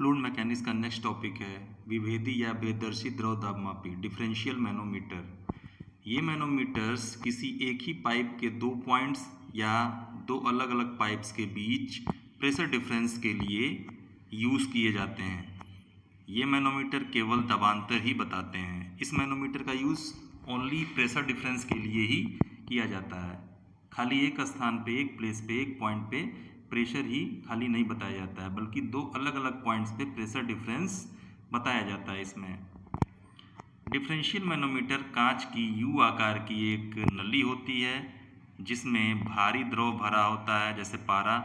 Fluid mechanics का next topic है विभेदी या भेददर्शी द्रव दाबमापी डिफरेंशियल मैनोमीटर। ये मैनोमीटर्स किसी एक ही पाइप के दो पॉइंट्स या दो अलग अलग पाइप्स के बीच प्रेशर डिफरेंस के लिए यूज़ किए जाते हैं। ये मैनोमीटर केवल दबांतर ही बताते हैं। इस मैनोमीटर का यूज़ ओनली प्रेशर डिफरेंस के लिए ही किया जाता है। खाली एक स्थान पे, एक प्लेस पे, एक पॉइंट पे प्रेशर ही खाली नहीं बताया जाता है, बल्कि दो अलग अलग पॉइंट्स पे प्रेशर डिफरेंस बताया जाता है। इसमें डिफरेंशियल मैनोमीटर कांच की यू आकार की एक नली होती है जिसमें भारी द्रव भरा होता है जैसे पारा।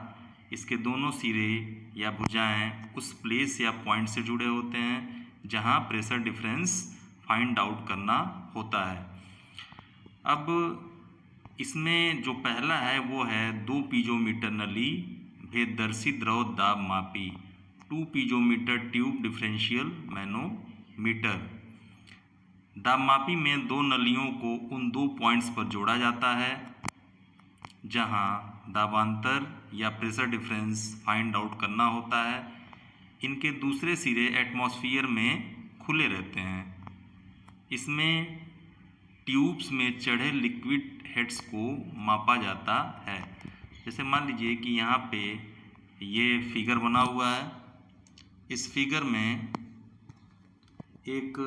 इसके दोनों सिरे या भुजाएं उस प्लेस या पॉइंट से जुड़े होते हैं जहां प्रेशर डिफरेंस फाइंड आउट करना होता है। अब इसमें जो पहला है वो है 2 पीजोमीटर नली भेददर्शी द्रव दाब मापी 2 पीजोमीटर ट्यूब डिफरेंशियल मैनोमीटर। दाब मापी में दो नलियों को उन दो पॉइंट्स पर जोड़ा जाता है जहां दाबांतर या प्रेशर डिफरेंस फाइंड आउट करना होता है। इनके दूसरे सिरे एटमॉस्फेयर में खुले रहते हैं। इसमें ट्यूब्स में चढ़े लिक्विड हेड्स को मापा जाता है। जैसे मान लीजिए कि यहाँ पे ये फिगर बना हुआ है। इस फिगर में एक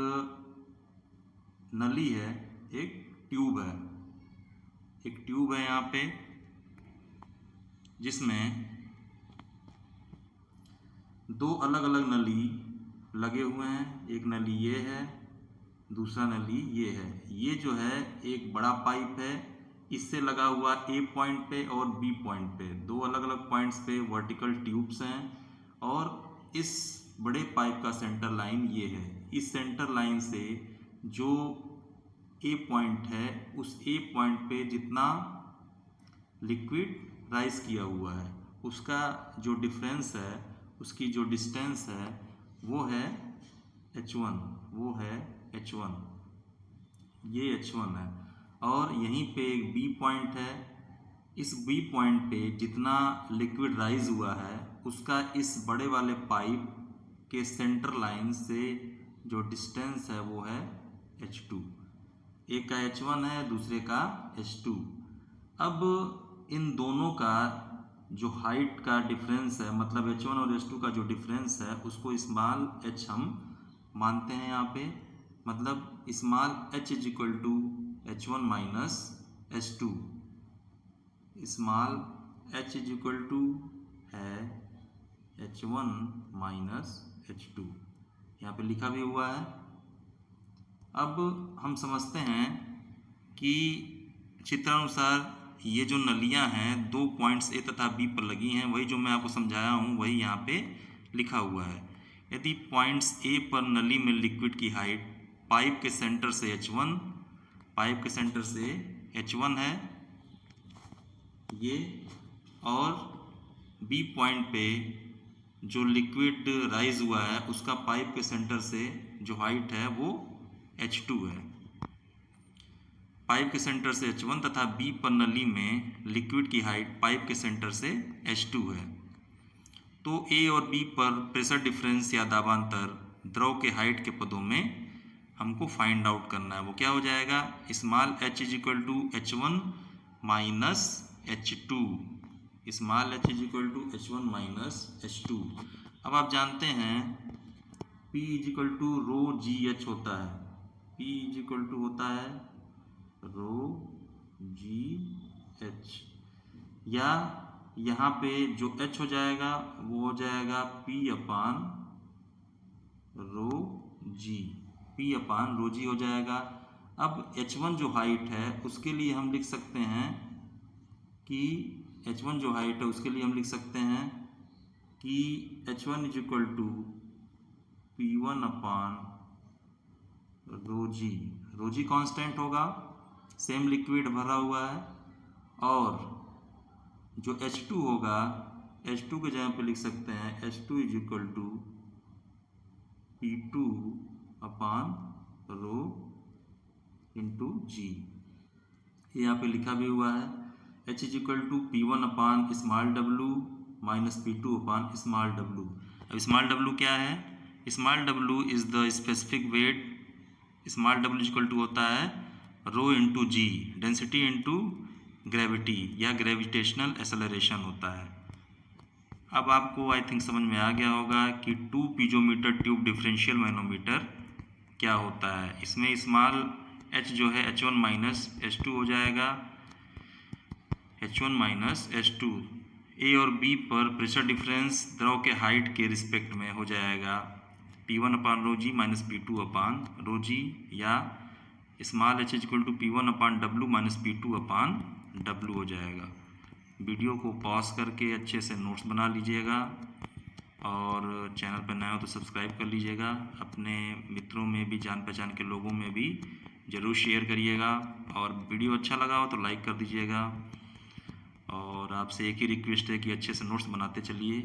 नली है, एक ट्यूब है, यहाँ पे जिसमें दो अलग अलग नली लगे हुए हैं। एक नली ये है, दूसरा नली ये है। ये जो है एक बड़ा पाइप है, इससे लगा हुआ ए पॉइंट पे और बी पॉइंट पे दो अलग अलग पॉइंट्स पे वर्टिकल ट्यूब्स हैं और इस बड़े पाइप का सेंटर लाइन ये है। इस सेंटर लाइन से जो ए पॉइंट है उस ए पॉइंट पे जितना लिक्विड राइज किया हुआ है उसका जो डिफरेंस है, उसकी जो डिस्टेंस है वो है h1, ये h1 है। और यहीं पे एक बी पॉइंट है। इस बी पॉइंट पे जितना लिक्विड राइज हुआ है उसका इस बड़े वाले पाइप के सेंटर लाइन से जो डिस्टेंस है वो है h2। एक का h1 है, दूसरे का h2। अब इन दोनों का जो हाइट का डिफरेंस है, मतलब h1 और h2 का जो डिफरेंस है उसको स्मॉल h हम मानते हैं यहाँ पे। मतलब small h is equal to h1 minus h2। Small h is equal to है h1 माइनस h2, यहाँ पे लिखा भी हुआ है। अब हम समझते हैं कि चित्रानुसार ये जो नलियां हैं दो पॉइंट्स ए तथा बी पर लगी हैं, वही जो मैं आपको समझाया हूँ वही यहाँ पे लिखा हुआ है। यदि पॉइंट्स ए पर नली में लिक्विड की हाइट पाइप के सेंटर से h1 है ये, और बी पॉइंट पे जो लिक्विड राइज हुआ है उसका पाइप के सेंटर से जो हाइट है वो h2 है। पाइप के सेंटर से h1 तथा बी पर नली में लिक्विड की हाइट पाइप के सेंटर से h2 है। तो ए और बी पर प्रेशर डिफरेंस या दाबांतर द्रव के हाइट के पदों में हमको फाइंड आउट करना है। वो क्या हो जाएगा, small h is equal to h1 minus h2। Small h is equal to h1 minus h2। अब आप जानते हैं P is equal to rho g h होता है। P इज इक्वल टू होता है रो जी एच, या यहाँ पे जो h हो जाएगा वो हो जाएगा P अपान रो जी हो जाएगा। अब h1 जो हाइट है उसके लिए हम लिख सकते हैं कि h1 is equal to P1 upon rho g constant होगा, सेम लिक्विड भरा हुआ है। और जो h2 होगा, h2 के जगह पे लिख सकते हैं h2 is equal to P2 upon rho into g. यहाँ पे लिखा भी हुआ है h is equal to P1 upon small w minus P2 upon small w। अब स्मॉल डब्लू क्या है? स्मॉल डब्लू is the specific weight. Small डब्लू इक्वल टू होता है rho into g, density into gravity या ग्रेविटेशनल एक्सेलरेशन होता है। अब आपको आई थिंक समझ में आ गया होगा कि 2 पीजोमीटर ट्यूब डिफरेंशियल मैनोमीटर क्या होता है। इसमें स्मॉल h जो है H1 माइनस H2 हो जाएगा, H1 माइनस H2। ए और बी पर प्रेशर डिफरेंस द्रव के हाइट के रिस्पेक्ट में हो जाएगा P1 अपान रो जी minus P2 upon rho g, या small h equal to P1 upon डब्लू माइनस P2 अपान डब्लू हो जाएगा। वीडियो को पॉज करके अच्छे से नोट्स बना लीजिएगा और चैनल पर नए हो तो सब्सक्राइब कर लीजिएगा। अपने मित्रों में भी, जान पहचान के लोगों में भी ज़रूर शेयर करिएगा, और वीडियो अच्छा लगा हो तो लाइक कर दीजिएगा। और आपसे एक ही रिक्वेस्ट है कि अच्छे से नोट्स बनाते चलिए।